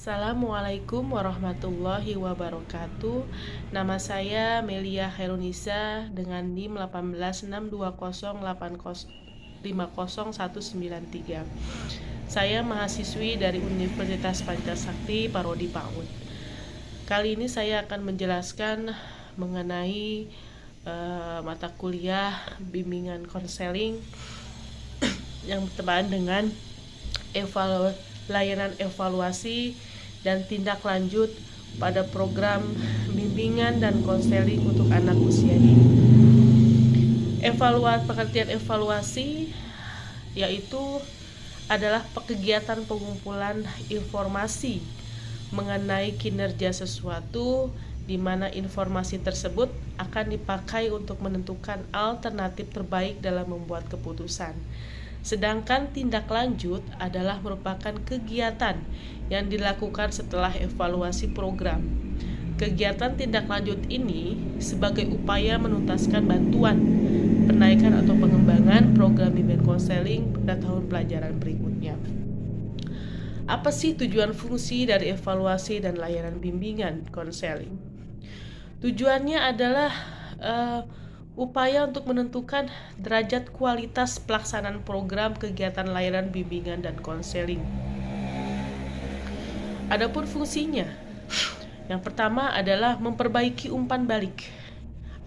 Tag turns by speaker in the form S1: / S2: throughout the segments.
S1: Assalamualaikum warahmatullahi wabarakatuh. Nama saya Melia Khairunisa dengan NIM 1862080509193. Saya mahasiswi dari Universitas Pancasakti Parodi PAUD. Kali ini saya akan menjelaskan mengenai mata kuliah bimbingan konseling yang bertepatan dengan layanan evaluasi dan tindak lanjut pada program bimbingan dan konseling untuk anak usia dini. Pengertian evaluasi yaitu adalah kegiatan pengumpulan informasi mengenai kinerja sesuatu, di mana informasi tersebut akan dipakai untuk menentukan alternatif terbaik dalam membuat keputusan. Sedangkan tindak lanjut adalah merupakan kegiatan yang dilakukan setelah evaluasi program. Kegiatan tindak lanjut ini sebagai upaya menuntaskan bantuan, penaikan atau pengembangan program bimbingan konseling pada tahun pelajaran berikutnya. Apa sih tujuan fungsi dari evaluasi dan layanan bimbingan konseling? Tujuannya adalah upaya untuk menentukan derajat kualitas pelaksanaan program kegiatan layanan bimbingan dan konseling. Adapun fungsinya, yang pertama adalah memperbaiki umpan balik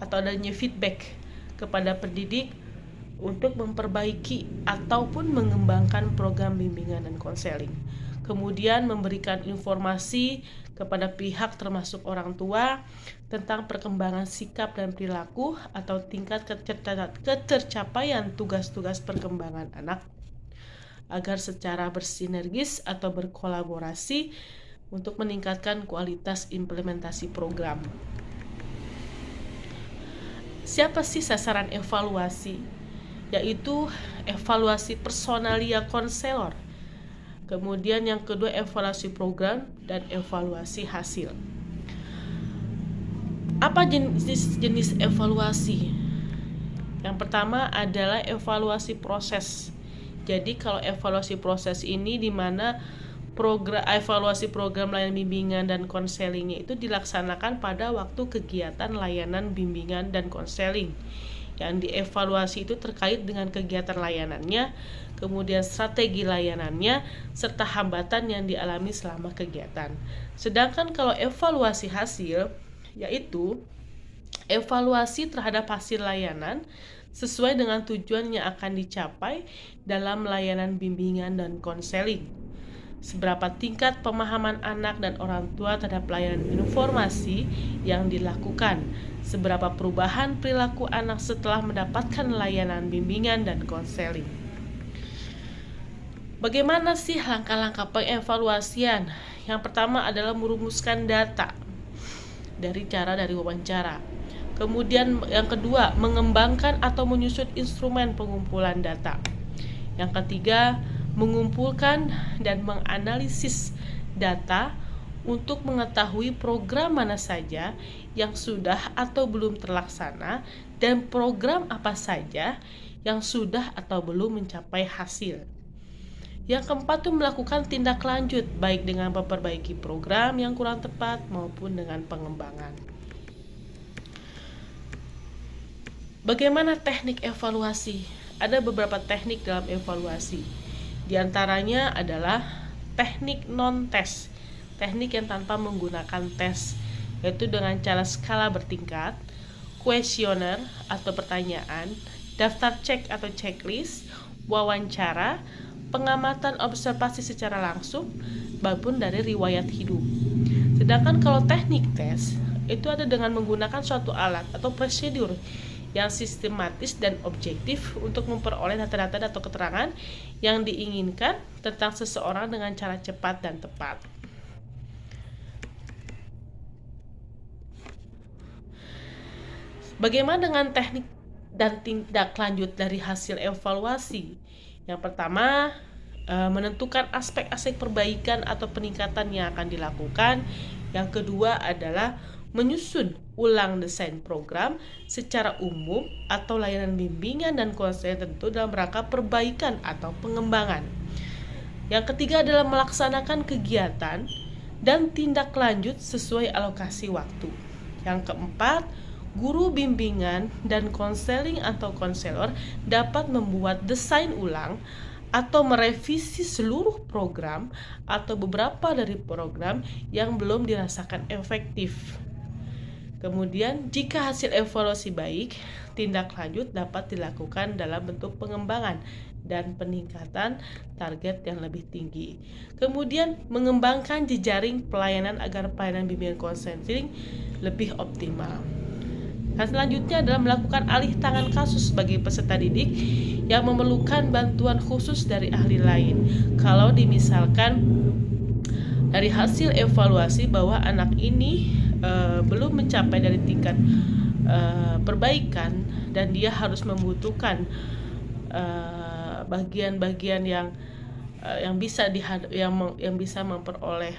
S1: atau adanya feedback kepada pendidik untuk memperbaiki ataupun mengembangkan program bimbingan dan konseling. Kemudian memberikan informasi kepada pihak termasuk orang tua tentang perkembangan sikap dan perilaku atau tingkat ketercapaian tugas-tugas perkembangan anak agar secara bersinergis atau berkolaborasi untuk meningkatkan kualitas implementasi program. Siapa sih sasaran evaluasi? Yaitu evaluasi personalia konselor. Kemudian yang kedua evaluasi program dan evaluasi hasil. Apa jenis evaluasi? Yang pertama adalah evaluasi proses. Jadi kalau evaluasi proses ini di mana evaluasi program layanan bimbingan dan konselingnya itu dilaksanakan pada waktu kegiatan layanan bimbingan dan konseling. Yang dievaluasi itu terkait dengan kegiatan layanannya, kemudian strategi layanannya, serta hambatan yang dialami selama kegiatan. Sedangkan kalau evaluasi hasil, yaitu evaluasi terhadap hasil layanan sesuai dengan tujuan yang akan dicapai dalam layanan bimbingan dan konseling. Seberapa tingkat pemahaman anak dan orang tua terhadap layanan informasi yang dilakukan, seberapa perubahan perilaku anak setelah mendapatkan layanan bimbingan dan konseling. Bagaimana sih langkah-langkah pengevaluasian? Yang pertama adalah merumuskan data dari wawancara. Kemudian yang kedua, mengembangkan atau menyusun instrumen pengumpulan data. Yang ketiga, mengumpulkan dan menganalisis data untuk mengetahui program mana saja yang sudah atau belum terlaksana dan program apa saja yang sudah atau belum mencapai hasil. Yang keempat itu melakukan tindak lanjut baik dengan memperbaiki program yang kurang tepat maupun dengan pengembangan. Bagaimana teknik evaluasi? Ada beberapa teknik dalam evaluasi. Di antaranya adalah teknik non-tes, teknik yang tanpa menggunakan tes, yaitu dengan cara skala bertingkat, kuesioner atau pertanyaan, daftar cek atau checklist, wawancara, pengamatan observasi secara langsung, maupun dari riwayat hidup. Sedangkan kalau teknik tes, itu ada dengan menggunakan suatu alat atau prosedur yang sistematis dan objektif untuk memperoleh data-data atau keterangan yang diinginkan tentang seseorang dengan cara cepat dan tepat. Bagaimana dengan teknik dan tindak lanjut dari hasil evaluasi? Yang pertama, menentukan aspek-aspek perbaikan atau peningkatan yang akan dilakukan. Yang kedua adalah menyusun ulang desain program secara umum atau layanan bimbingan dan konseling tentu dalam rangka perbaikan atau pengembangan. Yang ketiga adalah melaksanakan kegiatan dan tindak lanjut sesuai alokasi waktu. Yang keempat, guru bimbingan dan konseling atau konselor dapat membuat desain ulang atau merevisi seluruh program atau beberapa dari program yang belum dirasakan efektif. Kemudian, jika hasil evaluasi baik, tindak lanjut dapat dilakukan dalam bentuk pengembangan dan peningkatan target yang lebih tinggi. Kemudian, mengembangkan jejaring pelayanan agar pelayanan bimbingan konseling lebih optimal. Dan selanjutnya adalah melakukan alih tangan kasus bagi peserta didik yang memerlukan bantuan khusus dari ahli lain. Kalau dimisalkan dari hasil evaluasi bahwa anak ini belum mencapai dari tingkat perbaikan dan dia harus membutuhkan bagian-bagian yang bisa memperoleh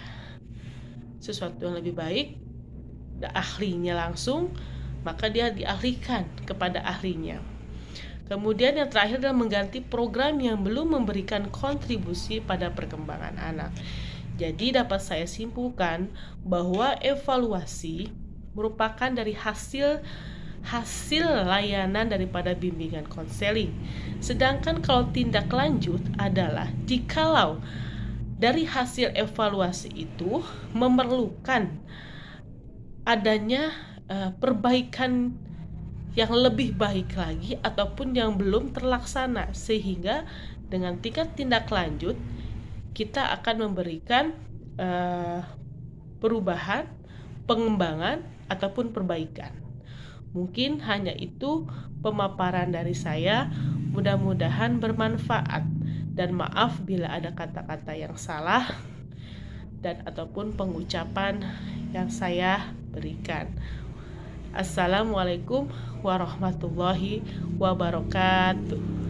S1: sesuatu yang lebih baik, ahlinya langsung, maka dia dialihkan kepada ahlinya. Kemudian yang terakhir adalah mengganti program yang belum memberikan kontribusi pada perkembangan anak. Jadi dapat saya simpulkan bahwa evaluasi merupakan dari hasil layanan daripada bimbingan konseling. Sedangkan kalau tindak lanjut adalah jikalau dari hasil evaluasi itu memerlukan adanya perbaikan yang lebih baik lagi ataupun yang belum terlaksana, sehingga dengan tingkat tindak lanjut kita akan memberikan perubahan, pengembangan ataupun perbaikan. Mungkin hanya itu pemaparan dari saya, mudah-mudahan bermanfaat, dan maaf bila ada kata-kata yang salah dan ataupun pengucapan yang saya berikan. Assalamualaikum warahmatullahi wabarakatuh.